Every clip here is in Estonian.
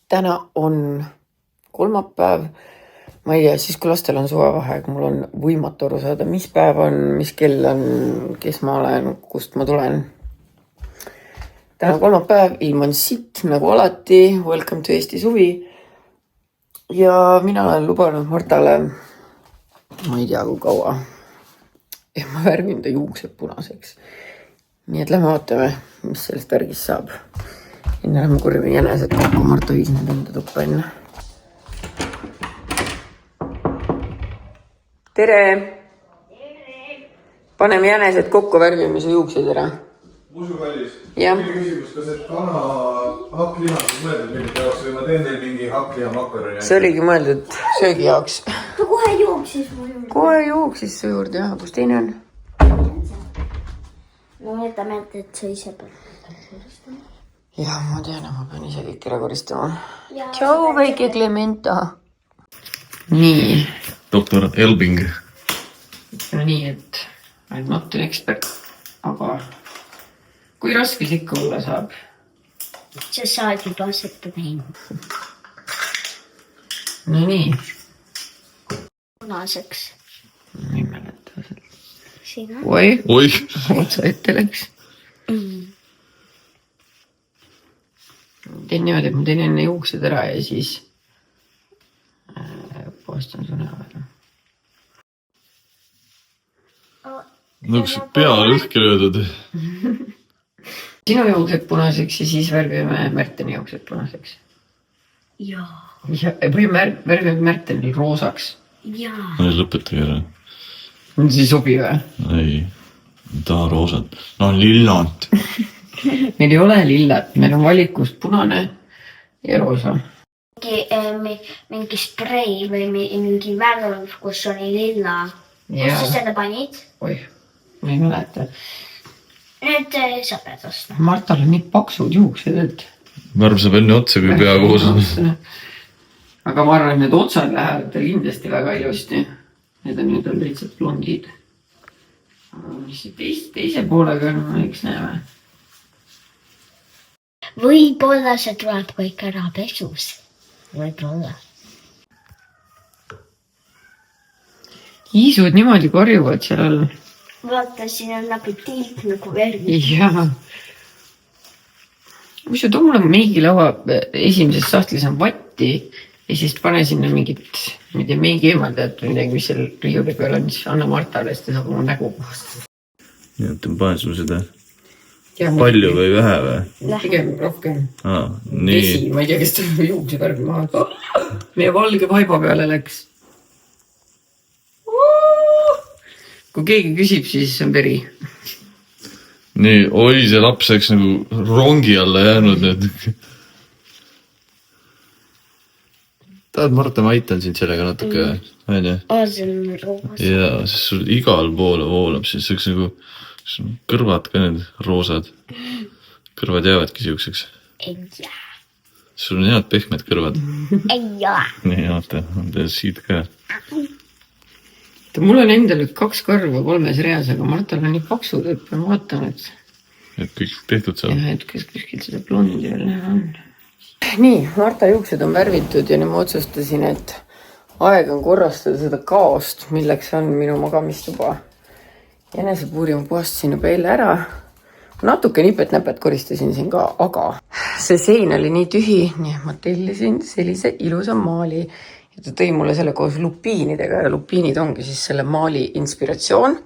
Täna on kolmapäev. Ma ei tea, siis kui lastel on suvevaheaeg, mul on võimatu aru saada, mis päev on, mis kell on, kes ma olen, kust ma tulen. Täna on kolmapäev, ilm on sitt nagu alati. Welcome to Eesti suvi. Ja mina olen lubanud Martale, ma ei tea kui kaua, et ma värvin ta juuksed punaseks. Nii et lähme vaatame, mis sellest värgist saab. Enne lähme korjame jänesed kokku, Marta viis need enda tuppa enne. Tere! Paneme jänesed kokku, värvime su juuksed ära. Musukallis, mingi küsimus, kas et kana hakklihas on mõeldud mingite jaoks või ma teen teil mingi hakkliha makaroni? See oligi mõeldud söögi jaoks. Ta kohe jooksis mu juurde. Kohe jooksis su juurde, jah. Kus teine on? No jätame, et sa ise pead koristama. Jah, ma tean, ma pean ise kõik ära koristama. Tšau, väike Clementa. Nii. Doktor Elbing. No nii, et I'm not an expert, aga kui raske see ikka olla saab? Sa saad juba seda teinud. No nii. Punaseks. Ma ei mäleta seda. Sina? Oi, Oi! otsa ette läks. Teen niimoodi, et ma teen enne juuksed ära ja siis puhastan su näo ära. Nõuks pea lõhki löödud. Sinu juuksed punaseks ja siis värvime Märteni juuksed punaseks. Jaa. Või värvime Märtenil roosaks. Jaa. Ei, lõpetage ära. See ei sobi või? Ei, taha roosat. No lillant. Meil ei ole lillat, meil on valikust punane ja roosa. Mingi sprei või mingi värv, kus oli lilla. Kus sa seda panid? Oih, ma ei mäleta. Nüüd sa pead ostma. Martal on nii paksud juuksed, et... Värv saab enne otsa, kui pea koos on. Aga ma arvan, et need otsad lähevad kindlasti väga ilusti. Need on nüüd lihtsalt blondid. Mis teise poolega on, eks näeme. Võib-olla see tuleb kõik ära pesus. Võib-olla. Kiisud niimoodi korjuvad seal all. Vaata, siin on nagu tilk nagu värv. Jaa. Kui sa too mulle meigilaua esimeses sahtlis on vatti ja siis pane sinna mingit, ma ei tea, meigi eemaldajat või midagi, mis seal riiuli peal on, siis anna Martale, siis ta saab oma nägu puhastada. Nii, et panen sul seda palju või vähe või? Pigem rohkem. Nii. Vesi, ma ei tea, kes ta juuksed värvi maha. Meie valge vaiba peale läks. Kui keegi küsib, siis on veri. Nii, oi, see laps läks nagu rongi alla jäänud nüüd. Tahad, Marta, ma aitan sind sellega natuke, on ju? See on roos. Jaa, siis sul igal poole voolab, siis üks nagu kõrvad ka need roosad. Kõrvad jäävadki siukseks. Ei jää. Sul on head pehmed kõrvad. Ei jää. Nii, vaata, on teil siit ka. Mul on endal 2 kõrva 3 reas, aga Martal on nii paksud, et ma vaatan, et kõik tehtud saab. jah, et kuskil seda blondi veel näha on. Nii, Marta juuksed on värvitud ja nüüd ma otsustasin, et aeg on korrastada seda kaost, milleks on minu magamistuba. Jänesepuuri ma puhastasin juba eile ära. Natuke nipet-näpet koristasin siin ka, aga see sein oli nii tühi, nii et ma tellisin sellise ilusa maali. Ja ta tõi mulle selle koos lupiinidega ja lupiinid ongi siis selle maali inspiratsioon.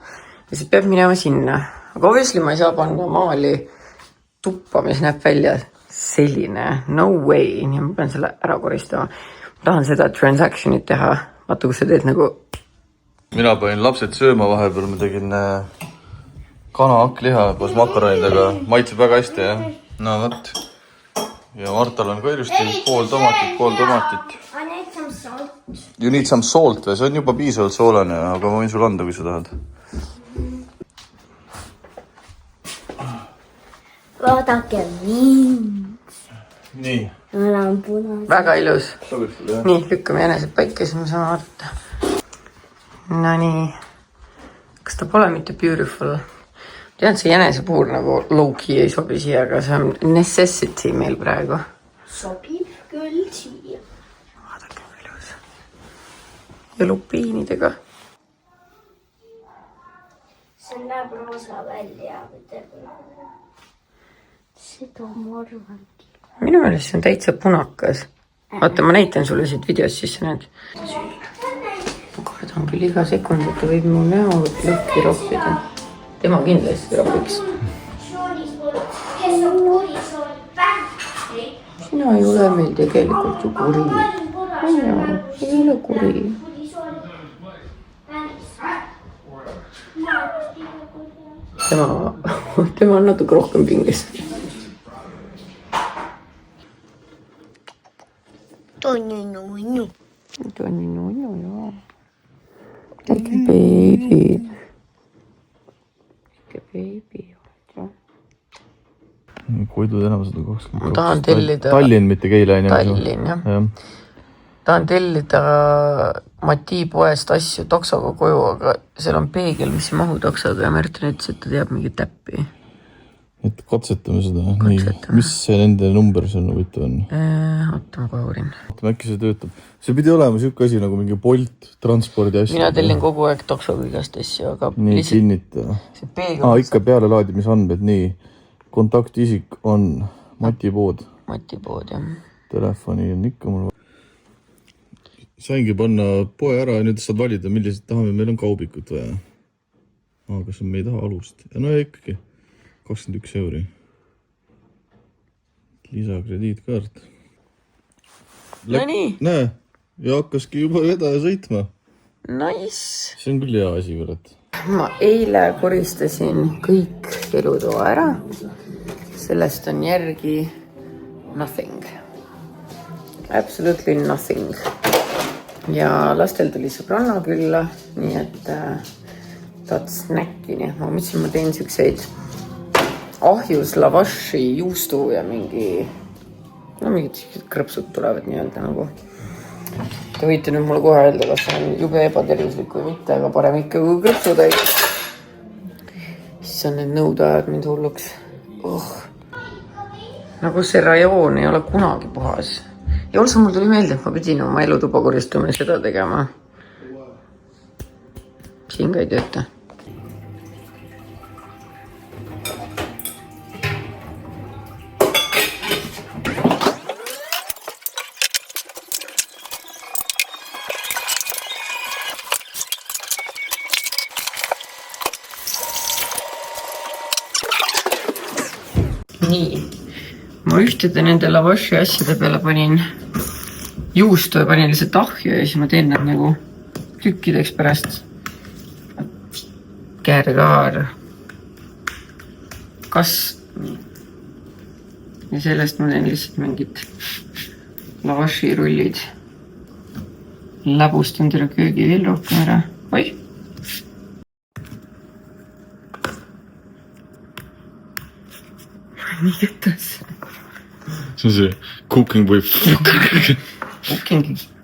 Ja see peab minema sinna. Aga obviously ma ei saa panna maali tuppa, mis näeb välja selline. No way. Nii ma pean selle ära koristama. Ma tahan seda transactionit teha. Vaata, kus sa teed nagu... Mina panin lapsed sööma vahepeal, ma tegin kana hakkliha koos makaronidega. Maitseb väga hästi, jah? No võt. Ja Martal on ka ilusti pool tomatit. I need some salt. You need some salt või? See on juba piisavalt soolane, aga ma võin sul anda, kui sa tahad. Vaadake mind. Nii. Mul on punane. Väga ilus. Sobib sulle, jah? Nii, lükkame jänesed paika, siis me saame vaadata. No nii. Kas ta pole mitte beautiful? Tean, see jänesepuur nagu low-key ei sobi siia, aga see on necessity meil praegu. Sobib küll siia. Vaadake, kui ilus. Ja lupiinidega. See näeb roosa välja. Seda ma arvangi. Minu meelest see on täitsa punakas. Vaata, ma näitan sulle siit videos, siis sa näed. Ma kardan küll iga sekund, et ta võib mu näo lõhki roppida. Tema kindlasti ropiks. Sina ei ole meil tegelikult ju kuri. Ei ole kuri. Tema on natuke rohkem pinges. Tonni nunnu. Tonni nunnu, joo. Like baby. Like baby. Koidu tänava 122. Ma tahan tellida... Tallinn, mitte Keila. Tallinn, jah. Tahan tellida Mati poest asju taksoga koju, aga seal on peegel, mis ei mahu taksoga ja Märten ütles, et ta teab mingi täppi. Et katsetame seda. Nii, mis see nende number seal võitu on? Oota, ma kohe uurin. Äkki see töötab. See pidi olema siuke asi nagu mingi Bolt transpordi asju. Mina tellin kogu aeg taksoga igast asju, aga... Nii, kinnita. See peegel... Ikka peale laadimisandmed, nii. Kontaktisik on Mati pood. Mati pood, jah. Telefoni on ikka mul. Saingi panna poe ära ja nüüd saad valida, millised tahame. Meil on kaubikut vaja. Kas me ei taha alust? No ja ikkagi. 21 euri. Lisakrediitkaart. No nii. Näe, ja hakkaski juba vedaja sõitma. Nice. See on küll hea asi, kurat. Ma eile koristasin kõik elutoa ära. Sellest on järgi nothing. Absolutely nothing. Ja lastel tuli sõbranna külla, nii et taad snäkki, nii et ma mõtlesin, ma teen siukseid ahjus lavashi juustu ja mingi, no mingid krõpsud tulevad nii-öelda nagu. Te võite nüüd mulle kohe öelda, kas see on jube ebatervislik või mitte, aga parem ikka kui krõpsutäid. Siis on need nõudajad mind hulluks. Nagu see rajoon ei ole kunagi puhas. Ja also mul tuli meelde, et ma pidin oma elutuba koristama ja seda tegema. Siin ka ei tööta. Nii, ma ühtede nende lavashi asjade peale panin juustu ja panin lihtsalt ahju ja siis ma teen nad nagu tükkideks pärast. Käärgaar. Kas? Ja sellest ma teen lihtsalt mingid lavashi rullid. Läbustan teile köögi veel rohkem ära. Oi! Nii kättes. See on see cooking või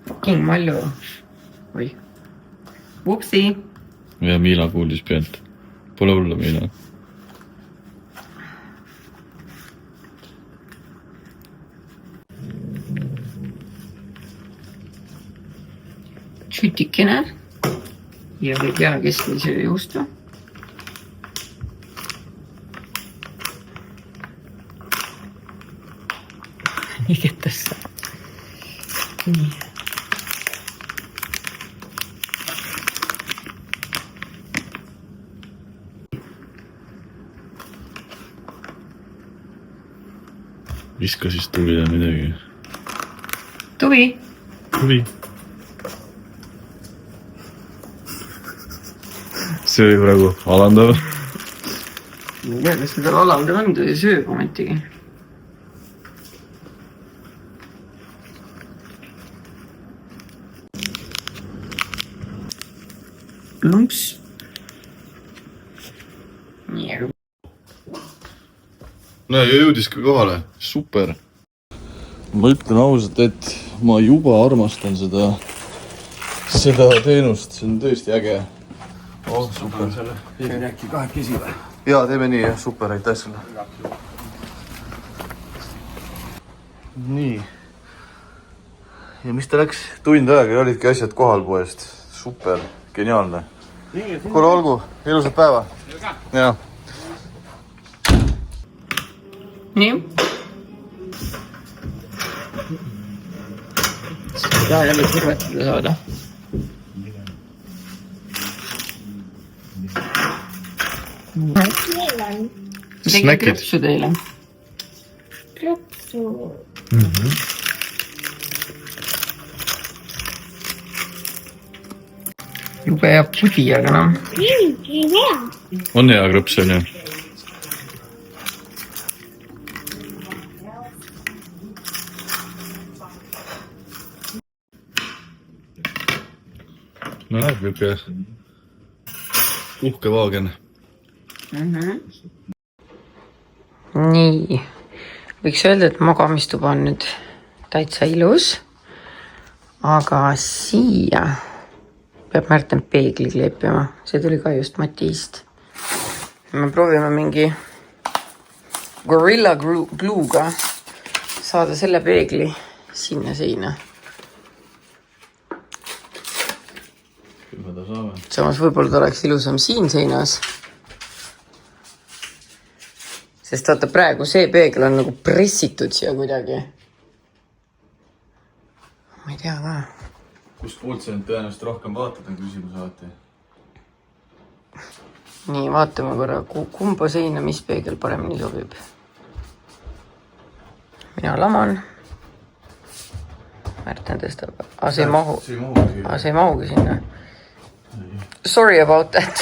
Cooking malju. Oi. Upsi. Ja Miila kuulis pealt. Pole hullu, Miila. Tšütikene. Ja või peale keskelise juustu. Nii kättesse. Nii. Viska siis tuli ja midagi. Tuvi. Tuvi. See oli praegu alandav. Ja, kas seda alandav on, ta ei sööb ometigi. Lumps. Nii, aga... No ja jõudis ka kohale. Super. Ma ütlen ausalt, et ma juba armastan seda teenust. See on tõesti äge. Oh, super. Teeme äkki kahekesi või? Jaa, teeme nii, jah. Super, aitäh sulle. Nii. ja mis ta läks? Tund aega ja olidki asjad kohal poest. Super, geniaalne. Kuule, olgu, ilusat päeva. Jaa. nii. Seda jälle kõrvetada saada. Tegin krõpsu teile. Krõpsu. Jube hea pudi, aga noh. On hea krõps, on ju? No näeb, niuke uhke vaagen. Nii. Võiks öelda, et magamistuba on nüüd täitsa ilus. Aga siia peab Märten peegli kleepima. See tuli ka just Matiist. Me proovime mingi Gorilla Glue'ga saada selle peegli sinna seina. Küll ta saame. Samas võib-olla ta oleks ilusam siin seinas. Sest vaata praegu see peegel on nagu pressitud siia kuidagi. Ma ei tea ka. Kus poolt see on tõenäoliselt rohkem vaatad, on küsimus alati. Nii, vaatame korra, kumba seina, mis peegel paremini sobib. Mina laman. Märten tõstab. See ei mahu. See ei mahugi sinna. Sorry about that.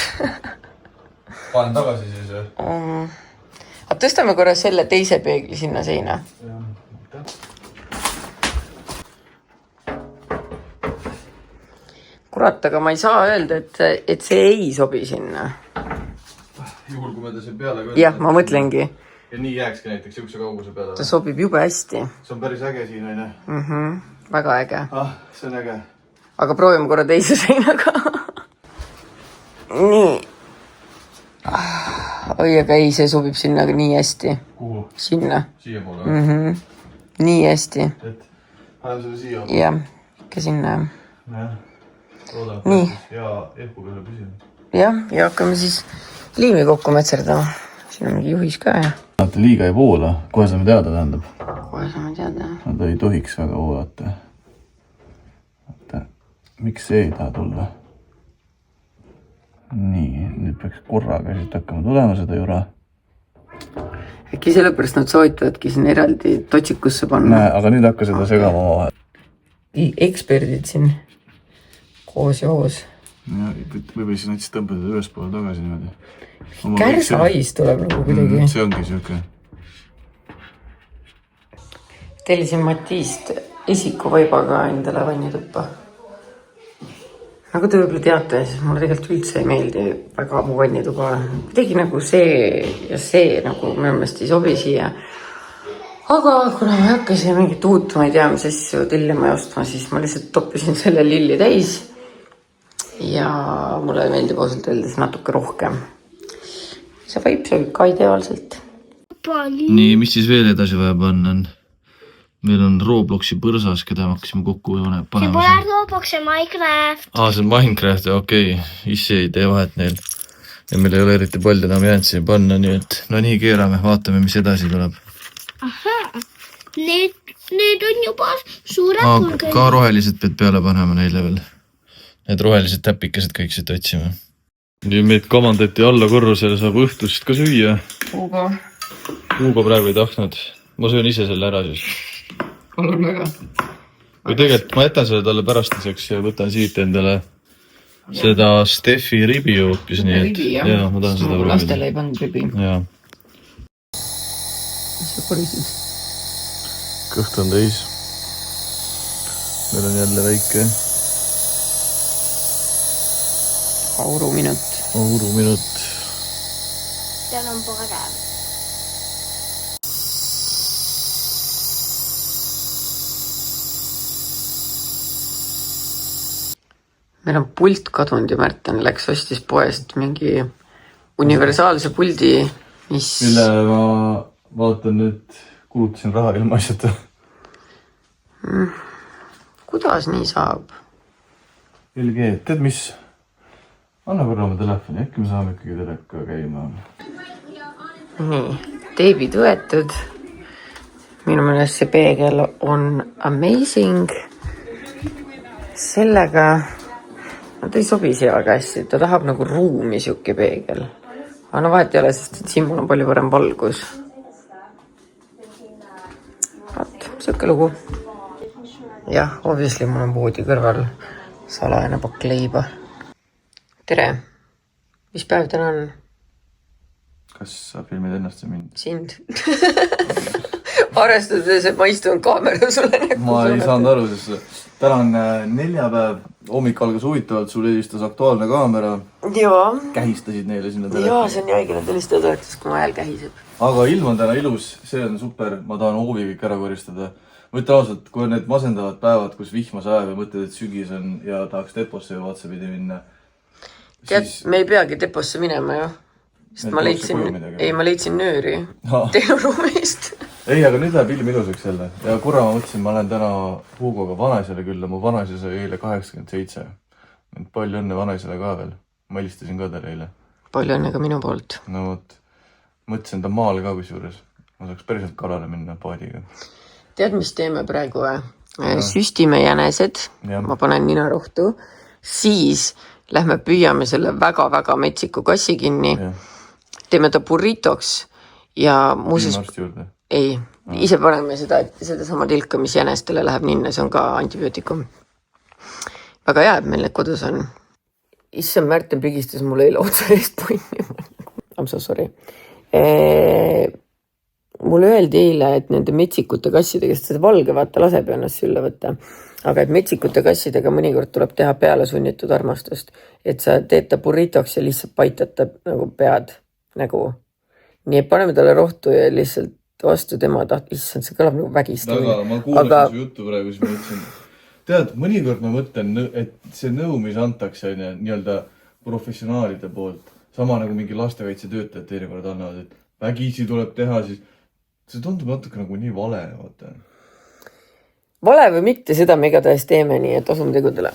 Panen tagasi siis või? Aga tõstame korra selle teise peegli sinna seina. Kurat, aga ma ei saa öelda, et see ei sobi sinna. Juhul, kui me ta siin peale ka... Jah, ma mõtlengi. Ja nii jääkski näiteks siukse kauguse peale. Ta sobib jube hästi. See on päris äge siin, on ju? Väga äge. See on äge. Aga proovime korra teise seinaga. Nii. Oi, aga ei, see sobib sinna nii hästi. Kuhu? Sinna. Siia poole? Nii hästi. Et paneme selle siia? Jah, ikka sinna. Jah. Loodan, Nii. Ja ehkuga selle püsime. Jah, ja hakkame siis liimi kokku metserdama. Siin on mingi juhis ka, jah. Vaata, liiga ei voola. Kohe saame teada, tähendab. Kohe saame teada. Nad ei tohiks väga voolata. Vaata, miks see ei taha tulla? Nii, nüüd peaks korraga siit hakkama tulema seda jura. Äkki sellepärast nad soovitavadki siin eraldi totsikusse panna. Aga nüüd hakka seda segama omavahel. Eksperdid siin koos ja hoos. Võib-olla siis näiteks tõmbada ühes poole tagasi niimoodi. Kärsahais tuleb nagu kuidagi. See ongi siuke. Tellisin Matiist isikuvaibaga endale vannituppa. Nagu te võib-olla teate, siis mulle tegelikult üldse ei meeldi väga mu vannituba. Tegi nagu see ja see nagu minu meelest ei sobi siia. Aga kuna ma hakkasin mingit uut, ma ei tea, mis asju tellima ja ostma, siis ma lihtsalt toppisin selle lilli täis. Ja mulle meeldib ausalt öeldes natuke rohkem. See vaip sobib ka ideaalselt. Nii, mis siis veel edasi vaja panna on? Meil on Robloxi põrsas, keda me hakkasime kokku panema. See pole Roblox ja Minecraft. See on Minecraft, okei. Issi ei tee vahet neil. Ja meil ei ole eriti palju enam jäänud siia panna, nii et no nii keerame, vaatame, mis edasi tuleb. Aha, need on juba suured. Ka rohelised pead peale panema neile veel. Need rohelised täpikesed kõik siit otsime. Nii meid kamandati alla korrusele, saab õhtust ka süüa. Uuga praegu ei tahtnud. Ma söön ise selle ära siis. Palun väga. Või tegelikult ma jätan selle talle pärastiseks ja võtan siit endale seda Steffi ribi hoopis. Ribi, jah? Jaa, ma tahan seda proovida. Lastele ei pannud ribi. Jaa. Mis sa põrisid? Kõht on täis. Meil on jälle väike auruminut. Auruminut. Seal on parem. Meil on pult kadunud ja Märten läks ostis poest mingi universaalse puldi, mis... Mille ma vaatan nüüd, kulutasin raha ilma asjata. kuidas nii saab? LG, tead mis? Anna korra oma telefoni, äkki me saame ikkagi teleka käima. Nii, teebid võetud. Minu meelest see peegel on amazing. Sellega ta ei sobi siia kässi, ta tahab nagu ruumi siuke peegel. Aga no vahet ei ole, sest et siin mul on palju parem valgus. Vaat, siuke lugu. Jah, obviously mul on voodi kõrval salajane pakk leiba. Tere! Mis päev täna on? Kas sa filmid ennast ja mind? Sind. Arvestades, et ma istun kaamera sulle näkku. Ma ei saanud aru, sest täna on neljapäev, hommik algas huvitavalt, sul helistas Aktuaalne Kaamera. Jaa. Kähistasid neile sinna telefoni. Jaa, see on jäigine helistada toetus, kui ma hääl kähiseb. Aga ilm on täna ilus, see on super, ma tahan hoovi kõik ära koristada. Ma ütlen ausalt, kui on need masendavad päevad, kus vihma sajab ja mõtled, et sügis on ja tahaks deposse või otsapidi minna. Tead, me ei peagi deposse minema ju. Sest ma leidsin nööri teeruumist. Ei, aga nüüd läheb ilm ilusaks jälle. Ja korra ma mõtlesin, ma lähen täna Hugoga vanaisale külla. Mu vanaisa sai eile 87. Palju õnne vanaisale ka veel. Ma helistasin ka talle eile. Palju õnne ka minu poolt. No võt, mõtlesin ta maal ka kusjuures. Ma saaks päriselt kalale minna paadiga. Tead, mis teeme praegu? Süstime jänesed. Ja. Ma panen ninarohtu. Siis lähme püüame selle väga-väga metsiku kassi kinni. Ja. Teeme ta burritoks ja muuseas... Arsti juurde? Ei, ise paneme seda sama tilka, mis jänestele läheb ninna, see on ka antibiootikum. Väga hea, et meil need kodus on. Issand, Märten pigistas mulle eile otsa eest ponni. I'm so sorry. Mulle öeldi eile, et nende metsikute kassidega, sest seda valge vaata laseb ennast sülle võtta. Aga et metsikute kassidega mõnikord tuleb teha peale sunnitud armastust. Et sa teed ta burritoks ja lihtsalt paitata nagu pead nägu. Nii, et paneme talle rohtu ja lihtsalt vastu tema issand, see kõlab nagu vägistamine. Aga ma kuulasin su juttu praegu, siis ma ütlesin, tead, mõnikord ma mõtlen, et see nõu, mis antakse nii-öelda professionaalide poolt, sama nagu mingi lastekaitsetöötajad teinekord annavad, et vägisi tuleb teha, siis see tundub natuke nagu nii vale. Vaata. Vale või mitte, seda me igatahes teeme nii, et asume tegudele.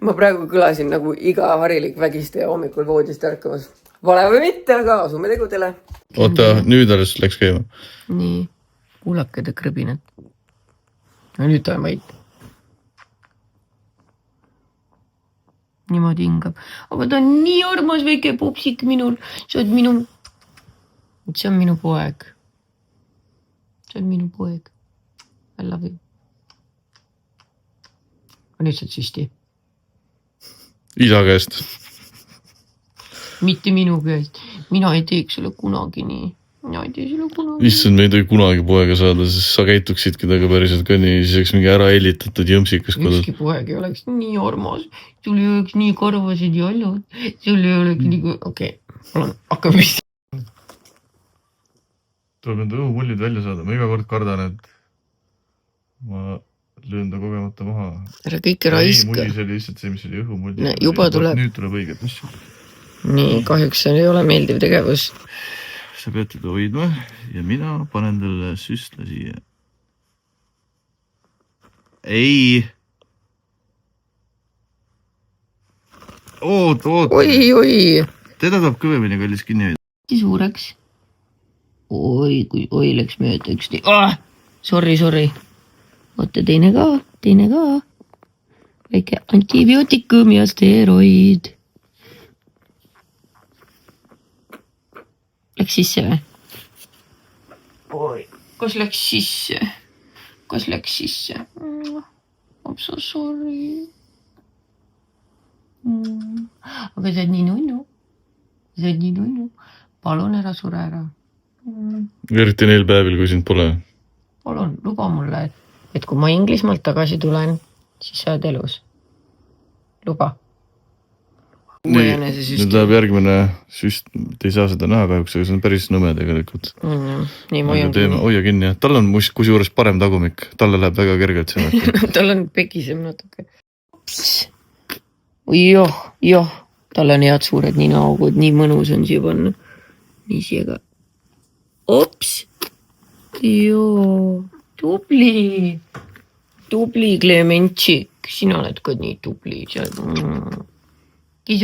Ma praegu kõlasin nagu iga harilik vägistaja hommikul voodist ärkamas. Vale või mitte, aga asume tegudele. Oota, nüüd alles läks käima. Nii, kuulake te krõbinat. Ja nüüd ta on vaid. Niimoodi hingab. Aga ta on nii armas väike popsik minul. See on minu poeg. See on minu poeg. I love you. Aga nüüd saad süsti. Isa käest. Mitte minu käest. Mina ei teeks sulle kunagi nii. Mina ei tee sulle kunagi. Issand, me ei tohi kunagi poega saada, sest sa käituksidki taga päriselt ka nii, siis oleks mingi ära hellitatud jõmsikas kodus. Ükski poeg ei oleks nii armas. Sul ei oleks nii karvasid jallud. Sul ei oleks nii... Okei, palun, hakkab vist. Tuleb enda õhumullid välja saada. Ma iga kord kardan, et ma löön ta kogemata maha. Ära kõike raiska. Ei, mullis oli lihtsalt see, mis oli õhumulli. Juba tuleb. Nüüd tuleb õiget asju. Nii, kahjuks see ei ole meeldiv tegevus. Sa pead teda hoidma ja mina panen talle süstla siia. Ei! Oot! Oi! Teda tahab kõvemini kallis kinni hoida. Suureks. Oi, läks mööda üks tee. Sorry. Oota, teine ka. Väike antibiootikum ja steroid. Läks sisse või? Oi, kas läks sisse? I'm so sorry. Aga sa oled nii nunnu. Palun ära sure ära. Eriti neil päevil, kui sind pole. Palun, luba mulle, et kui ma Inglismaalt tagasi tulen, siis sa oled elus. Luba. Nii, nüüd läheb järgmine süst, te ei saa seda näha kahjuks, aga see on päris nõme tegelikult. Nii, ma hoian hoia kinni. Tal on kusjuures parem tagumik, talle läheb väga kergelt see. Tal on pekisem natuke. Joh, tal on head suured ninaaugud, nii mõnus on siia panna. Nii siia ka. Ops! Joo, tubli! tubli Klementšik, sina oled ka nii tubli. Kes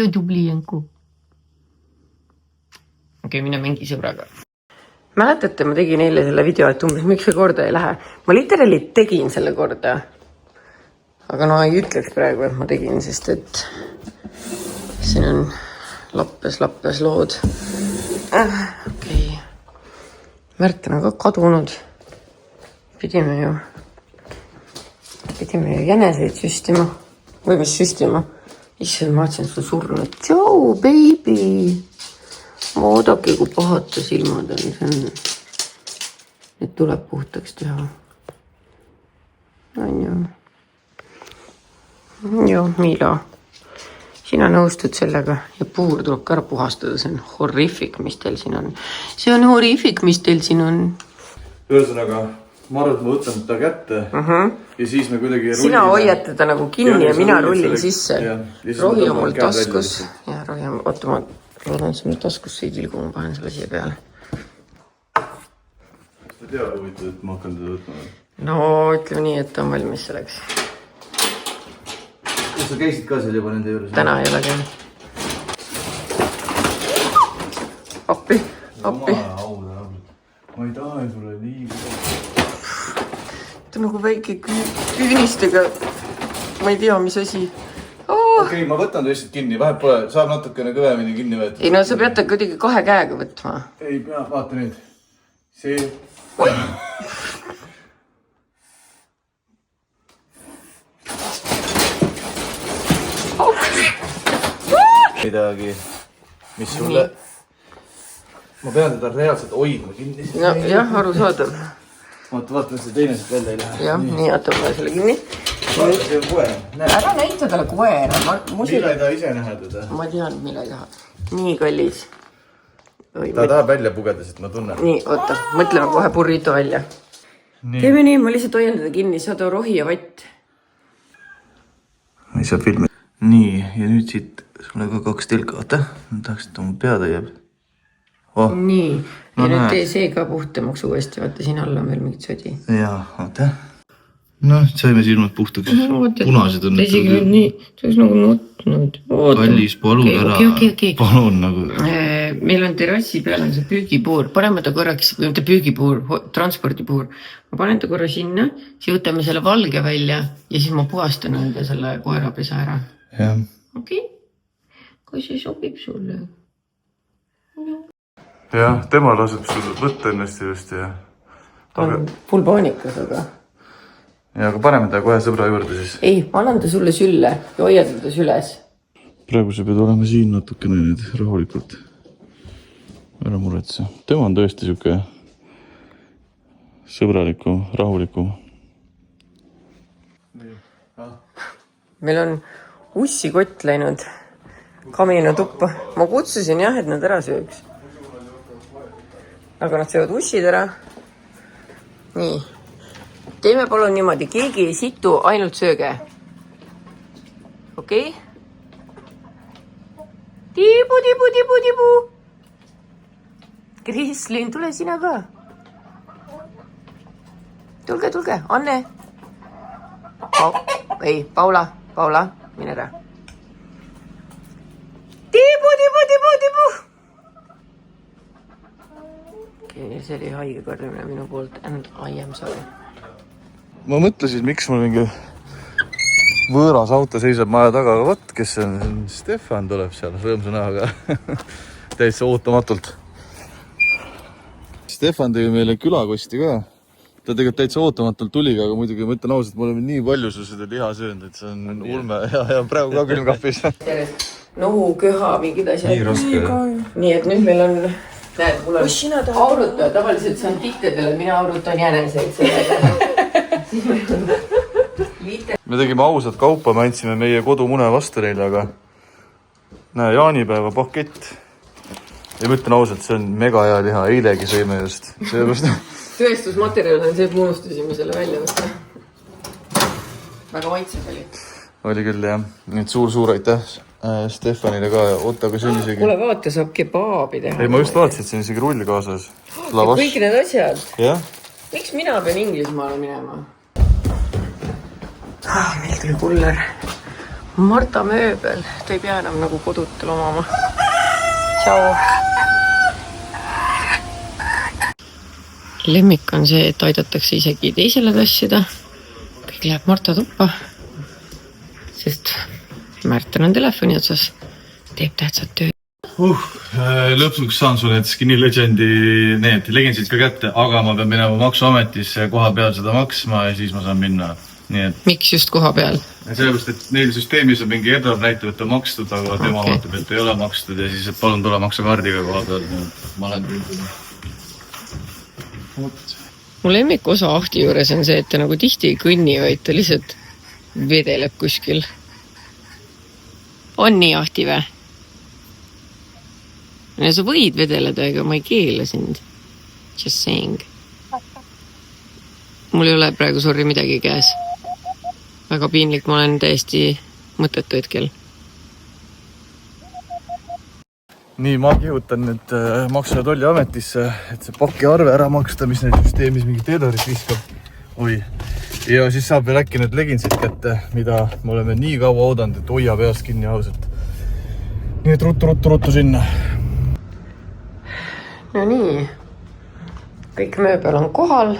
on tubli Janku? Okei, mine mängi sõbraga. Mäletate, ma tegin eile selle video, et umbes miks see korda ei lähe. Ma literally tegin selle korda. Aga no ei ütleks praegu, et ma tegin, sest et siin on lappes lood. Okei. Märt on ka kadunud. Pidime ju jäneseid süstima. Või mis süstima? Issand, ma vaatasin seda surnud. Tšau, baby! Oodake, kui pahata silmad on. Need tuleb puhtaks teha. On ju. Joo, Miila. Sina nõustud sellega. Ja puur tuleb ka ära puhastada. See on horrific, mis teil siin on. See on horrific, mis teil siin on. Ühesõnaga, ma arvan, et ma võtan ta kätte ja siis me kuidagi sina hoiad teda nagu kinni ja mina rullin sisse. Rohi on mul taskus. Ja rohi on, oota, ma loodan, et see mul taskus ei tilgu, ma panen selle siia peale. Kas ta teab huvitav, et ma hakkan teda võtma? No, ütleme nii, et ta on valmis selleks. Kas sa käisid ka seal juba nende juures? Täna ei ole käinud. Appi. Ma ei taha sulle liiga. Ta on nagu väike küünistega. Ma ei tea, mis asi. Okei, ma võtan ta lihtsalt kinni. Vahet pole, saab natukene kõvemini kinni võtta. Ei, no sa pead ta kuidagi 2 käega võtma. Ei pea, vaata nüüd. See. Midagi, mis sulle... Ma pean teda reaalselt hoidma kinni. No, jah, aru saadav. Vaata, see teine siit välja ei lähe. Jah, nii jätame selle kinni. Vaata, see on koer. Ära näita talle koera. Mille ei taha ise näha teda? Ma tean, mille ei taha. Nii kallis. Ta tahab välja pugeda, sest ma tunnen. Nii, oota. Mõtleme kohe burrito välja. Teeme nii, ma lihtsalt hoian teda kinni. Saada rohi ja vatt. Ma ei saa filmi. Nii, ja nüüd siit sulle ka 2 tilka. Vaata, ma tahaks, et oma pead jääb. Oh. Nii, ja nüüd tee see ka puhtamaks uuesti. Vaata, siin alla on veel mingit sodi. Jaa, vaata. No, saime silmad puhtaks. Punased on. Isegi nüüd nii, see oleks nagu nutnud. Kallis, palun ära. Palun nagu. Meil on terrassi peal on see püügipuur. Paneme ta korraks, või mitte püügipuur, transpordipuur. Ma panen ta korra sinna, siis võtame selle valge välja ja siis ma puhastan enda selle koerapesa ära. Jah. Okei. Kui see sobib sulle? Jah, tema laseb sul võtta ennast just ja... Ta on full paanikas, aga... Ja, aga paneme ta kohe sõbra juurde siis. Ei, ma annan ta sulle sülle ja hoiad ta süles. Praegu sa pead olema siin natukene nüüd rahulikult. Ära muretse. Tema on tõesti siuke sõbraliku, rahuliku. Meil on ussikott läinud kamina tuppa. Ma kutsusin jah, et nad ära sööks. Aga nad söövad ussid ära. Nii. Teeme palun niimoodi. Keegi ei situ, ainult sööge. Okei? Tibu. Krislin, tule sina ka. Tulge. Anne. Ei, Paula, mine ära. Tibu. Okei, see oli haige karjumine minu poolt and I am sorry. Ma mõtlesin, miks mul mingi võõras auto seisab maja taga, aga võt, kes on Stefan tuleb seal rõõmsa näoga. Täitsa ootamatult. Stefan tegi meile külakosti ka. Ta tegelikult täitsa ootamatult tuliga, aga muidugi ma ütlen ausalt, me oleme nii palju su seda liha söönud, et see on ulme ja praegu ka külmkapis. Nohu, köha, mingid asjad. Nii raske. Nii, et nüüd meil on, näed, mul on aurutaja. Tavaliselt see on tiktedele, mina aurutan jäneseid sellega. Me tegime ausat kaupa, me andsime meie kodumune vastu neile, aga näe, jaanipäeva pakett. Ja ma ütlen ausalt, see on mega hea liha, eilegi sõime just. Tõestusmaterjal on see, et unustasime selle välja võtta. Väga maitses oli. Oli küll, jah. Nüüd suur aitäh Stefanile ka. Oota, aga see on isegi... Kuule, vaata, saab kebaabi teha. Ei, ma just vaatasin, et see on isegi rull kaasas. Kõik need asjad. Jah. Miks mina pean Inglismaale minema? meil tuli kuller. Marta mööbel, ta ei pea enam nagu kodutel omama. Tšau! Lemmik on see, et aidatakse isegi teisele tassida. Kõik läheb Marta tuppa, sest Märten on telefoni otsas, teeb tähtsat tööd. Lõpuks saan sulle need Skinny Legendi need legendsid ka kätte, aga ma pean minema maksuametisse koha peal seda maksma ja siis ma saan minna. Nii et... Miks just koha peal? Sellepärast, et neil süsteemis on mingi error näitab, et on makstud, aga tema vaatab, et ei ole makstud ja siis, et palun tule maksakaardiga koha peal. Ma olen püüdnud. Mu lemmik osa ahti juures on see, et ta nagu tihti ei kõnni, vaid ta lihtsalt vedeleb kuskil. On nii ahti vä? Ja sa võid vedeleda, ega ma ei keela sind. Just saying. Mul ei ole praegu sorry midagi käes. Väga piinlik, ma olen täiesti mõttetu hetkel. Nii, ma kihutan nüüd Maksu- ja Tolliametisse, et see paki arve ära maksta, mis neid süsteemis mingit edarit viskab. Oi. Ja siis saab veel äkki need leginsid kätte, mida me oleme nii kaua oodanud, et hoia peast kinni ausalt. Nii et ruttu sinna. No nii. Kõik mööbel on kohal.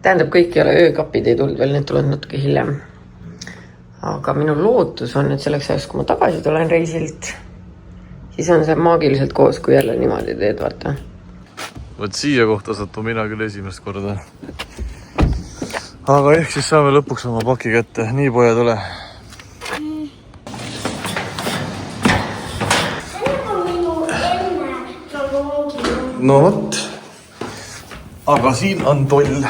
Tähendab, kõik ei ole öökapid ei tulnud veel, need tulevad natuke hiljem. Aga minu lootus on, et selleks ajaks, kui ma tagasi tulen reisilt, siis on see maagiliselt koos, kui jälle niimoodi teed, vaata. Võt siia kohta sattu mina küll esimest korda. Aga ehk siis saame lõpuks oma paki kätte. Nii, pojad, ole. No võt. Aga siin on toll.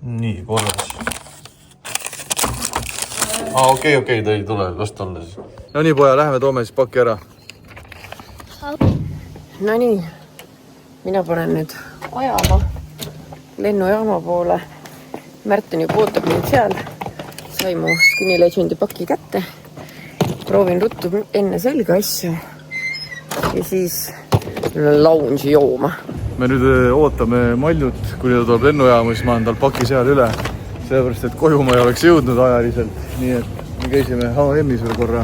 Nii, korras. Okei, ta ei tule, las ta olla siis. No nii, poja, läheme toome siis paki ära. No nii, mina panen nüüd ajama lennujaama poole. Märten juba ootab mind seal. Sai mu Skinny Legendi paki kätte. Proovin ruttu enne selga asju. Ja siis lounge'i jooma. Me nüüd ootame Maljut, kui ta tuleb lennujaama, siis ma olen tal paki seal üle. Sellepärast, et koju ma ei oleks jõudnud ajaliselt. Nii et me käisime H&M-is veel korra.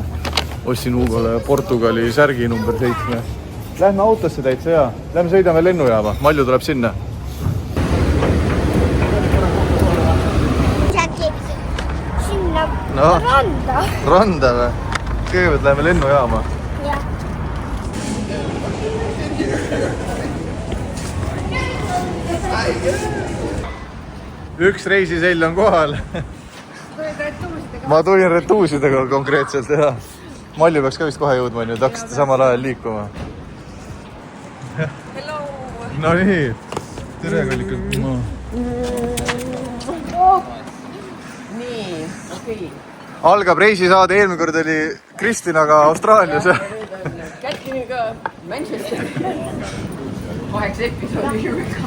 Ostsin Hugole Portugali särgi number 7. Lähme autosse täitsa ja. Lähme sõidame lennujaama. Malju tuleb sinna. Sinna randa. Randa või? Kõigepealt läheme lennujaama. Jah. Üks reisisell on kohal. Ma tulin retuusidega konkreetselt, jah. Malju peaks ka vist kohe jõudma, nii et hakkasite samal ajal liikuma. Hello! No nii, tere kallikud. Nii, okei. Algab reisisaade, eelmine kord oli Kristinaga Austraalias. Kätkiniga Manchester. 8 episoodi juurde.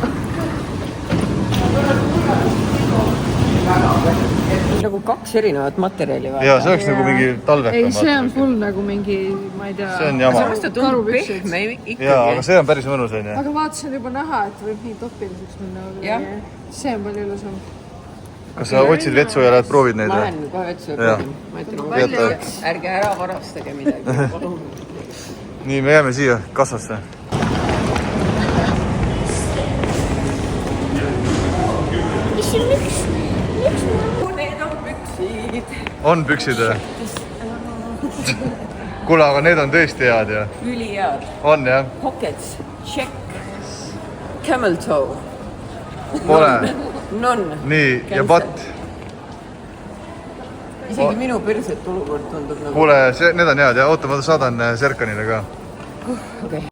Nagu 2 erinevat materjali vaja. Jaa, see oleks nagu mingi talvekam. Ei, see on full nagu mingi, ma ei tea. See on jama. See tundub pehme ikkagi. Jaa, aga see on päris mõnus, on ju. Aga vaatasin juba näha, et võib nii topiliseks minna. Jah. See on palju ilusam. Kas sa otsid vetsu ja lähed proovid neid? Ma lähen kohe vetsu ja proovin. Ärge ära varastage midagi. Nii, me jääme siia kassasse. Need on püksid. On püksid või? Kuule, aga need on tõesti head, jah? Ülihead. On, jah? Pockets, check. Camel toe. Pole. Non. Nii, ja patt. Isegi minu perset olukord tundub nagu... Kuule, need on head, ja oota, ma saadan Serkanile ka. Okei.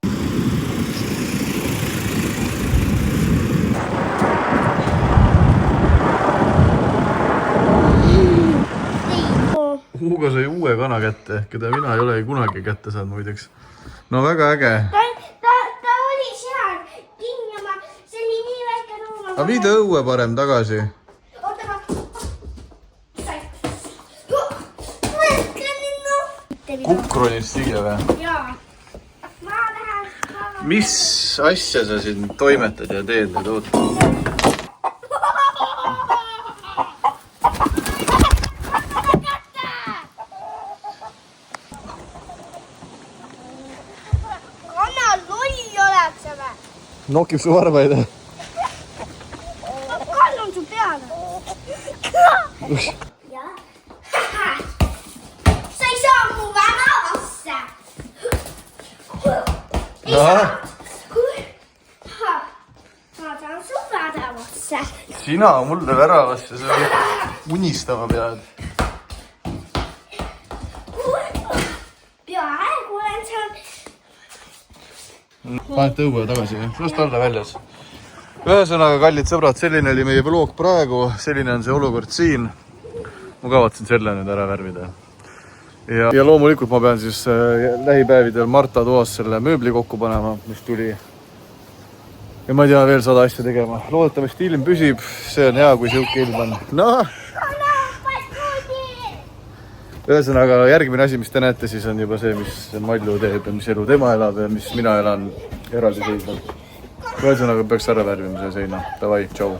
Hugo sai uue kana kätte, keda mina ei ole kunagi kätte saanud muideks. No väga äge. Ta oli seal kinni, see oli nii väike ruum. Aga viida õue parem tagasi. Oota, ma mõtlen nüüd Kukronist siia või? Jaa. Ma lähen. Mis asja sa siin toimetad ja teed nüüd, oota? nokib su varbaid. Kallun su peale. Jah. Sa ei saa mu väravasse. Ei saa. Ma saan su väravasse. Sina mulle väravasse, sa unistama pead. Peaaegu olen saanud. Paned tõuba tagasi, just olla väljas. Ühesõnaga, kallid sõbrad, selline oli meie vlog praegu, selline on see olukord siin. Ma kavatsen selle nüüd ära värvida. Ja loomulikult ma pean siis lähipäevidel Marta toas selle mööbli kokku panema, mis tuli. Ja ma ei tea veel 100 asja tegema. Loodetavasti ilm püsib, see on hea, kui siuke ilm on. Ühesõnaga, järgmine asi, mis te näete, siis on juba see, mis Mallu teeb ja mis elu tema elab ja mis mina elan eraldi seisvalt. Ühesõnaga, peaks ära värvima see seina. Davai, tšau!